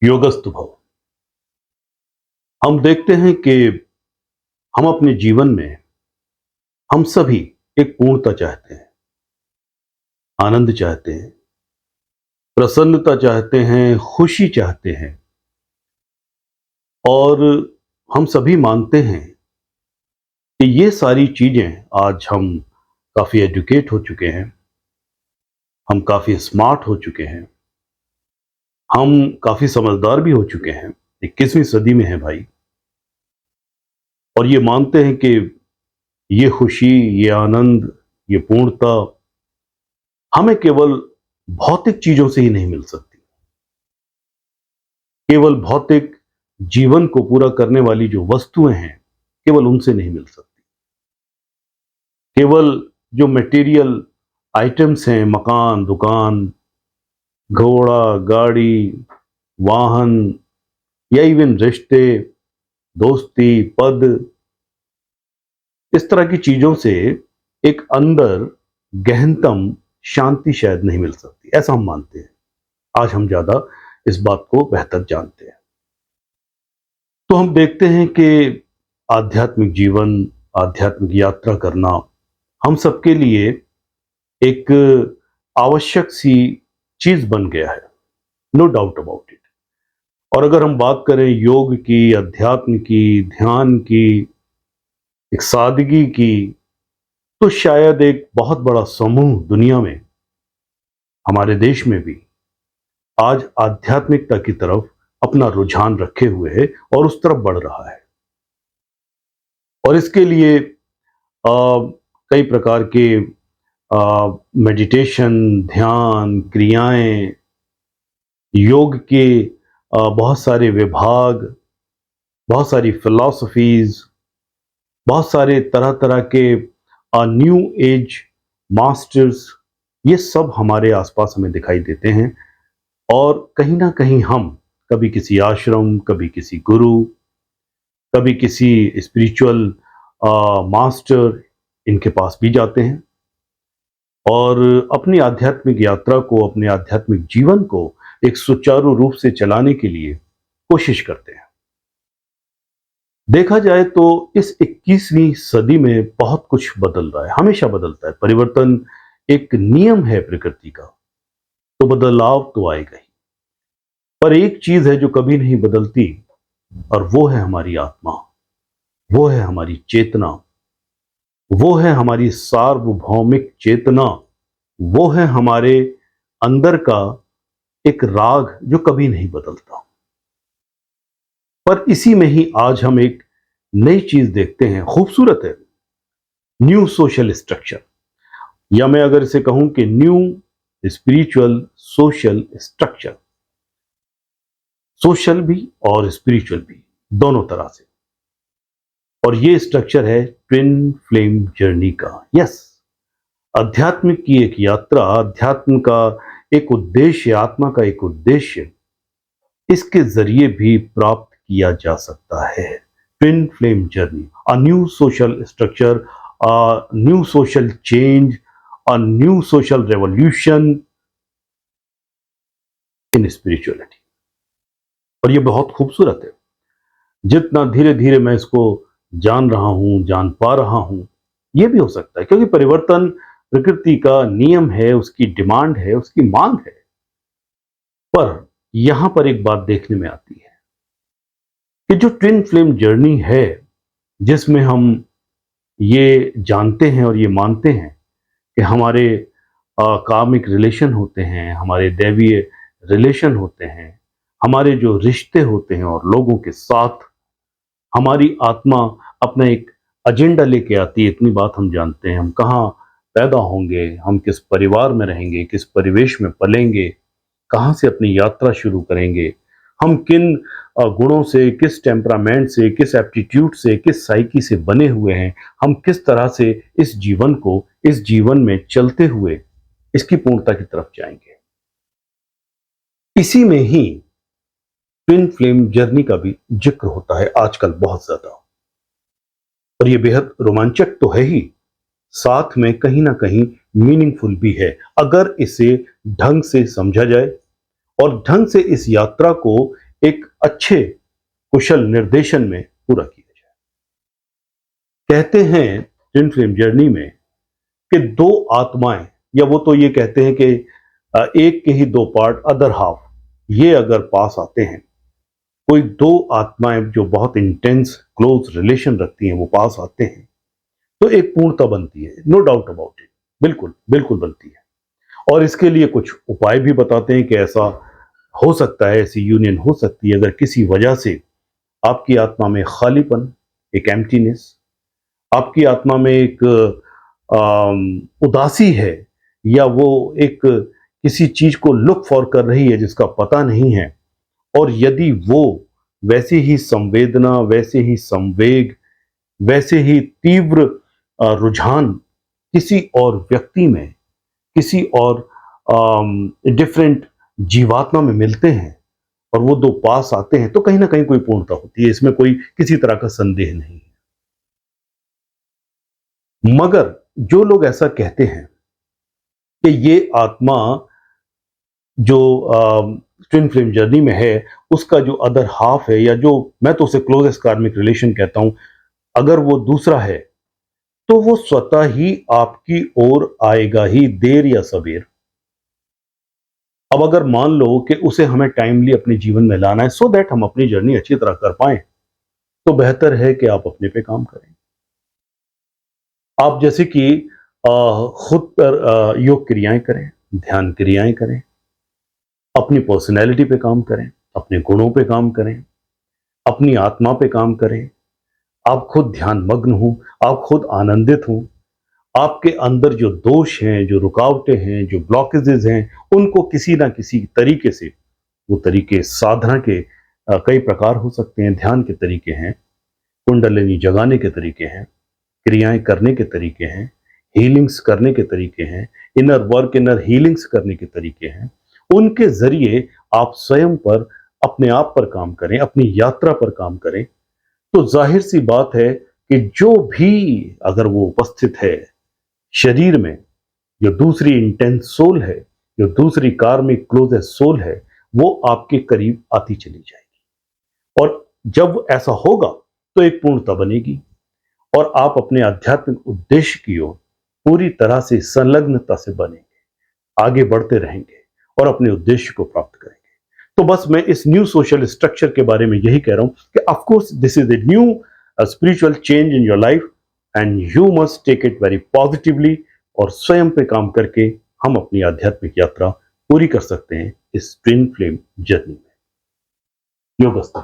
योगस्तु भव। हम देखते हैं कि हम अपने जीवन में हम सभी एक पूर्णता चाहते हैं, आनंद चाहते हैं, प्रसन्नता चाहते हैं, खुशी चाहते हैं। और हम सभी मानते हैं कि ये सारी चीजें आज हम काफी एजुकेट हो चुके हैं, हम काफी स्मार्ट हो चुके हैं, हम काफी समझदार भी हो चुके हैं। 21वीं सदी में है भाई। और ये मानते हैं कि ये खुशी, ये आनंद, ये पूर्णता हमें केवल भौतिक चीजों से ही नहीं मिल सकती। केवल भौतिक जीवन को पूरा करने वाली जो वस्तुएं हैं, केवल उनसे नहीं मिल सकती। केवल जो मटेरियल आइटम्स हैं, मकान, दुकान, घोड़ा, गाड़ी, वाहन या इवन रिश्ते, दोस्ती, पद, इस तरह की चीजों से एक अंदर गहनतम शांति शायद नहीं मिल सकती, ऐसा हम मानते हैं। आज हम ज्यादा इस बात को बेहतर जानते हैं। तो हम देखते हैं कि आध्यात्मिक जीवन, आध्यात्मिक यात्रा करना हम सबके लिए एक आवश्यक सी चीज बन गया है, नो डाउट अबाउट इट। और अगर हम बात करें योग की, अध्यात्म की, ध्यान की, एक सादगी की, तो शायद एक बहुत बड़ा समूह दुनिया में, हमारे देश में भी आज आध्यात्मिकता की तरफ अपना रुझान रखे हुए है और उस तरफ बढ़ रहा है। और इसके लिए कई प्रकार के मेडिटेशन, ध्यान, क्रियाएं, योग के बहुत सारे विभाग, बहुत सारी फिलॉसफीज, बहुत सारे तरह तरह के न्यू एज मास्टर्स, ये सब हमारे आसपास हमें दिखाई देते हैं। और कहीं ना कहीं हम कभी किसी आश्रम, कभी किसी गुरु, कभी किसी स्पिरिचुअल मास्टर, इनके पास भी जाते हैं और अपनी आध्यात्मिक यात्रा को, अपने आध्यात्मिक जीवन को एक सुचारू रूप से चलाने के लिए कोशिश करते हैं। देखा जाए तो इस 21वीं सदी में बहुत कुछ बदल रहा है, हमेशा बदलता है। परिवर्तन एक नियम है प्रकृति का, तो बदलाव तो आएगा ही। पर एक चीज है जो कभी नहीं बदलती, और वो है हमारी आत्मा, वो है हमारी चेतना, वो है हमारी सार्वभौमिक चेतना, वो है हमारे अंदर का एक राग जो कभी नहीं बदलता। पर इसी में ही आज हम एक नई चीज देखते हैं, खूबसूरत है, न्यू सोशल स्ट्रक्चर, या मैं अगर इसे कहूं कि new spiritual social structure. Social भी और स्पिरिचुअल भी, दोनों तरह से। और ये स्ट्रक्चर है ट्विन फ्लेम जर्नी का। यस, अध्यात्म की एक यात्रा, अध्यात्म का एक उद्देश्य, आत्मा का एक उद्देश्य, इसके जरिए भी प्राप्त किया जा सकता है। Twin flame journey, a new social structure, a new social change, a new social revolution in spirituality. और ये बहुत खूबसूरत है। जितना धीरे धीरे मैं इसको जान रहा हूं, जान पा रहा हूं, ये भी हो सकता है, क्योंकि परिवर्तन प्रकृति का नियम है, उसकी डिमांड है, उसकी मांग है। पर यहां पर एक बात देखने में आती है कि जो ट्विन फ्लेम जर्नी है, जिसमें हम ये जानते हैं और ये मानते हैं कि हमारे कामिक रिलेशन होते हैं, हमारे दैवीय रिलेशन होते हैं, हमारे जो रिश्ते होते हैं और लोगों के साथ हमारी आत्मा अपना एक एजेंडा लेके आती है। इतनी बात हम जानते हैं, हम कहाँ पैदा होंगे, हम किस परिवार में रहेंगे, किस परिवेश में पलेंगे, कहाँ से अपनी यात्रा शुरू करेंगे, हम किन गुणों से, किस टेम्परामेंट से, किस एप्टीट्यूड से, किस साइकी से बने हुए हैं, हम किस तरह से इस जीवन को, इस जीवन में चलते हुए इसकी पूर्णता की तरफ जाएंगे। इसी में ही ट्विन फ्लेम जर्नी का भी जिक्र होता है आजकल बहुत ज्यादा। और ये बेहद रोमांचक तो है ही, साथ में कहीं ना कहीं मीनिंगफुल भी है, अगर इसे ढंग से समझा जाए और ढंग से इस यात्रा को एक अच्छे कुशल निर्देशन में पूरा किया जाए। कहते हैं ट्विन फ्लेम जर्नी में कि दो आत्माएं, या वो तो ये कहते हैं कि एक के ही दो पार्ट, अदर हाफ, ये अगर पास आते हैं, कोई दो आत्माएं जो बहुत इंटेंस क्लोज रिलेशन रखती हैं वो पास आते हैं, तो एक पूर्णता बनती है, नो डाउट अबाउट इट, बिल्कुल बिल्कुल बनती है। और इसके लिए कुछ उपाय भी बताते हैं कि ऐसा हो सकता है, ऐसी यूनियन हो सकती है अगर किसी वजह से आपकी आत्मा में खालीपन, एक एम्प्टीनेस, आपकी आत्मा में एक उदासी है, या वो एक किसी चीज को लुक फॉर कर रही है जिसका पता नहीं है, और यदि वो वैसे ही संवेदना, वैसे ही संवेग, वैसे ही तीव्र रुझान किसी और व्यक्ति में, किसी और डिफरेंट जीवात्मा में मिलते हैं और वो दो पास आते हैं, तो कहीं ना कहीं कोई पूर्णता होती है, इसमें कोई किसी तरह का संदेह नहीं है। मगर जो लोग ऐसा कहते हैं कि ये आत्मा जो ट्विन फ्लेम जर्नी में है, उसका जो अदर हाफ है, या जो मैं तो उसे क्लोजेस्ट कार्मिक रिलेशन कहता हूं, अगर वो दूसरा है तो वो स्वतः ही आपकी ओर आएगा ही, देर या सवेर। अब अगर मान लो कि उसे हमें टाइमली अपने जीवन में लाना है सो दैट हम अपनी जर्नी अच्छी तरह कर पाए, तो बेहतर है कि आप अपने पे काम करें। आप जैसे कि खुद पर योग क्रियाएं करें, ध्यान क्रियाएं करें, अपनी पर्सनैलिटी पे काम करें, अपने गुणों पे काम करें, अपनी आत्मा पे काम करें। आप खुद ध्यान मग्न हो, आप खुद आनंदित हो, आपके अंदर जो दोष हैं, जो रुकावटें हैं, जो ब्लॉकेजेस हैं, उनको किसी ना किसी तरीके से, वो तरीके साधना के कई प्रकार हो सकते हैं, ध्यान के तरीके हैं, कुंडलिनी जगाने के तरीके हैं, क्रियाएं करने के तरीके हैं, हीलिंग्स करने के तरीके हैं, इनर वर्क, इनर हीलिंग्स करने के तरीके हैं। उनके जरिए आप स्वयं पर, अपने आप पर काम करें, अपनी यात्रा पर काम करें, तो जाहिर सी बात है कि जो भी, अगर वो उपस्थित है शरीर में, जो दूसरी इंटेंस सोल है, जो दूसरी कार्मिक क्लोजेस्ट सोल है, वो आपके करीब आती चली जाएगी। और जब ऐसा होगा तो एक पूर्णता बनेगी और आप अपने आध्यात्मिक उद्देश्य की ओर पूरी तरह से संलग्नता से बनेंगे, आगे बढ़ते रहेंगे और अपने उद्देश्य को प्राप्त करेंगे। तो बस मैं इस न्यू सोशल स्ट्रक्चर के बारे में यही कह रहा हूं कि of course this is a new spiritual change in your life and you must take it very positively, और स्वयं पे काम करके हम अपनी आध्यात्मिक यात्रा पूरी कर सकते हैं इस ट्विन फ्लेम जर्नी में। योगस्तु।